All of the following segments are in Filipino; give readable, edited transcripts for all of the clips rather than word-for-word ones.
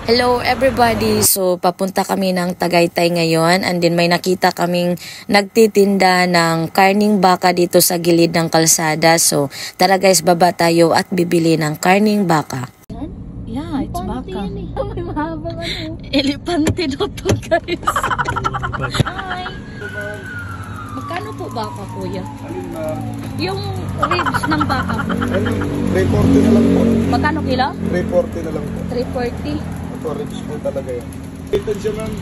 Hello everybody! So papunta kami ng Tagaytay ngayon and then may nakita kaming nagtitinda ng karning baka dito sa gilid ng kalsada. So tara guys, baba tayo at bibili ng karning baka. Yeah, it's baka. May mahabang ano. Elepante daw to guys. Hi! Magkano po baka kuya? Alin na? Yung ribs ng baka po. 340 na lang po. Magkano kilo? 340 na lang po. 340. Ito, ribs po talaga yan. Ito siya ma'am.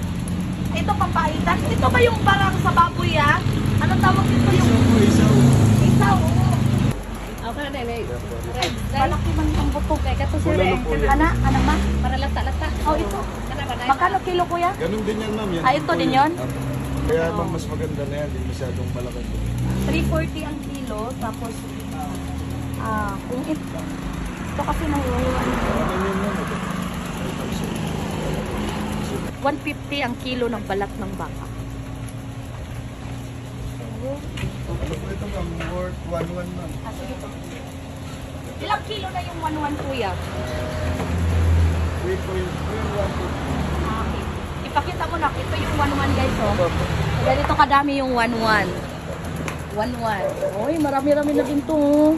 Ito papaitan. Ito ba yung parang sa baboy ah? Anong tawag dito yung Isaw. isaw? Okay na eh. Malaki man ang buto. Kaya kato si Wala Ren. na po yan. Ana, ano ma? Para lata-lata. Oh, ito. Magkano kilo kuya? Ganun din yan ma'am. Yan Ah, ito din yun? Kaya ma'am, mas maganda na yan. Hindi masyadong malaki. 340 ang kilo. Tapos, kung ito kasi nahuhuan. Ano yun ma'am? 150 ang kilo ng balat ng baka. Ano po ito ma'am? Worth 1-1 ma'am. Sige po. Ilang kilo na yung 1-1 kuya? 3.1. Okay. Ipakita mo na. Ito yung 1-1 guys. Oh. Ganito kadami yung 1-1. 1-1. Uy, marami-rami na din to.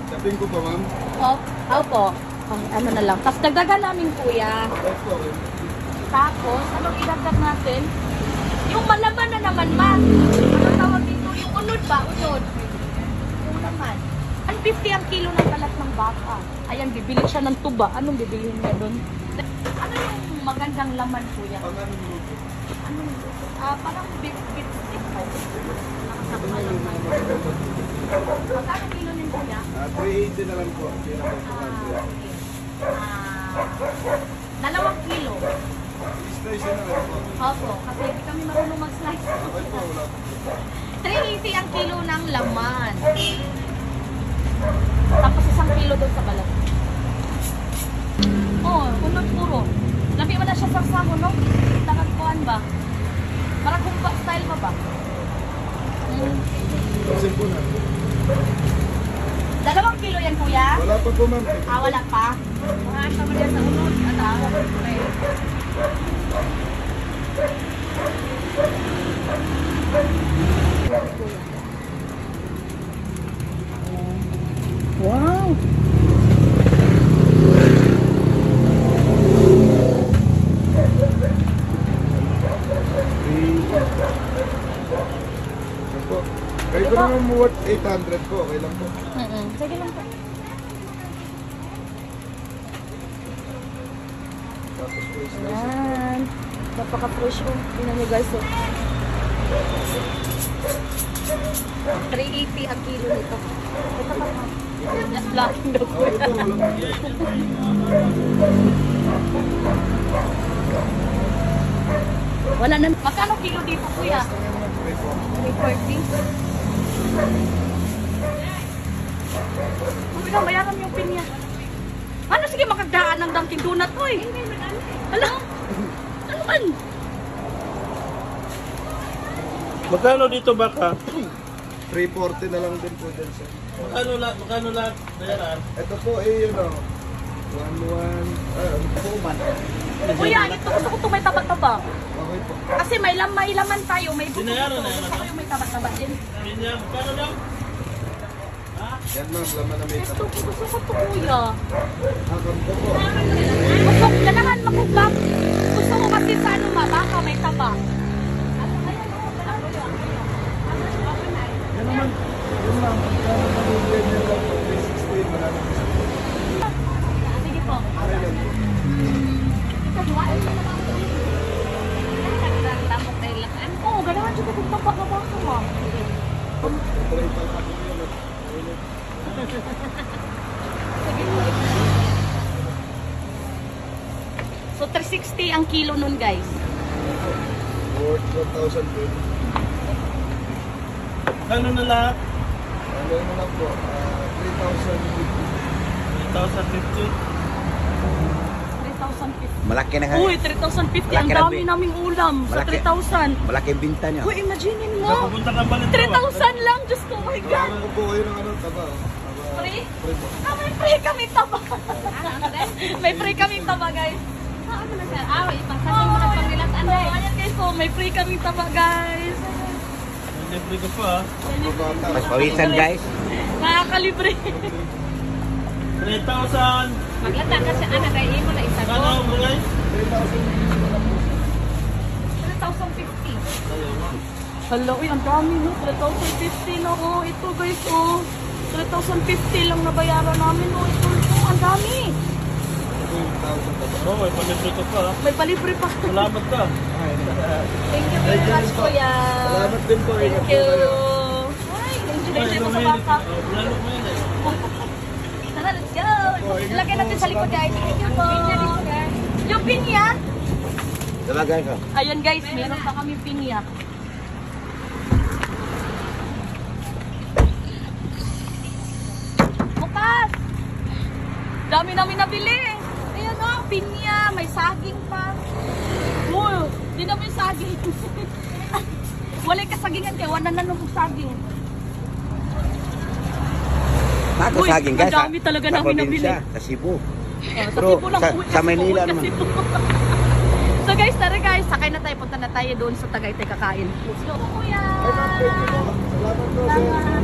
Sabihin ko pa ma'am. Opo. Ano na lang. Tapos dagdagan namin kuya. Opo. Tapos, anong idagdag natin? Yung malaman na naman ma. Anong tawag dito? Yung unod ba? Unod. Yung laman. 150 ang kilo ng balat ng baka. Ayan, bibili siya ng tuba. Anong bibilihin niya doon? Ano yung magandang laman kuya? Pang anong luto? Anong parang beef stick pa. Nakasama laman. Magkano kilo din kuya? 380 na lang po. Pinaka-100. Okay. 2 kilo. Slice na lang po. Opo, kasi hindi kami marunong mag-slice. Okay po, wala po. 380 ang kilo ng laman. Tapos 1 kilo doon sa balat. Oh, unod puro. Labi mo na siya sa sabo, no? Takagpuan ba? Parang kumpa style pa ba? Kasi po na. 2 kilo yan, kuya? Wala pa po ma'am. Wala pa. Mga sama dyan sa unod. Okay. Wow! Po. Kahit ko naman worth 800 po, okay lang po. Sige lang po. Tapos po slice. Yan. Napaka-fresh oh. Tingnan niyo guys oh. 380 ang kilo nito. Ito pa. Just blocking daw po. Okay po, walang Wala na. Magkano kilo dito kuya? 340. Uy, bayaran yung pinya. Ano sige makagdaan ng Dunkin Donut ko eh. Hala. Ano man? Magkano dito baka? 340 na lang din po dyan sir. Magkano lahat bayaran? Ito po eh, yun o. 1-1. Kuya, ito gusto ko ito may taba-taba. Okay po. Kasi may laman tayo, may buto Binayaran na yan, gusto ko yung may taba-taba din. Ganyan, magkano daw? Yan ma'am, laman na may Gusto ko ito kuya. Hakam ko po. Gusto ko, ganahan makubak. Gusto ko kasi sa ano ma, baka may taba. Yan naman. Yun ma'am. Kano nabibigyan niya lang po. 360. Marami. Sige po. Oo, ganahan siya kung taba na baka ma. Try pa lang. So 360 ang kilo nun guys. Worth 1,000 po. Magkano na lahat? Ano na lang po. 3,050. 3,050. 3,050. Malaki na nga. Uy, 3,050. Ang Malaki na, dami Bi. naming ulam sa Malaki. 3,000. Malaki ang binta niya. Uy, imagine mo. Pupunta ka pa nito. 3,000 lang. Diyos ko, oh my God. Kailangan ko po kayo ng ano, taba. Free? Free po. May free kami taba. May free kami taba, guys. ano na siya? Ah, ipasasal mo na pang nilat anay. Ayan guys, so may free kaming taba guys. Libre ka pa, Mas pawisan guys. Nakakalibre. 3,000. Maglata ka siya, anak, ay mo na isa ko. Ano, guys? 3,050. Hala, uy, ang dami no. 3,050 na oh. Ito guys, oh. 3,050 lang nabayaran namin, oh. Ito, ang dami. Oo, may palibre ka pa. May palibre pa. Salamat ka. Thank you very much, kuya. Salamat din po. Thank you. Ay, enjoy mo sa baka. Lalo mo yan eh. Tara, let's go. Ilagay natin sa likod, guys. Thank you po. Yung pinya. Diba guys? Oh? Ayun guys, meron pa kami pinya. Bukas! Dami namin nabili. Ayan o, pinya, may saging pa. Uy, di na may saging. Walay kasagingan kayo, wala na nung saging. Uy, Nakasaging guys. ang dami talaga sa namin nabili. probinsya, sa Cebu. Sa Pero Cebu lang uwi sa kasi Manila uwi naman. kasi po. So guys, tara guys, sakay na tayo, punta na tayo doon sa Tagaytay kakain. Let's go, kuya! Salamat po. Salamat.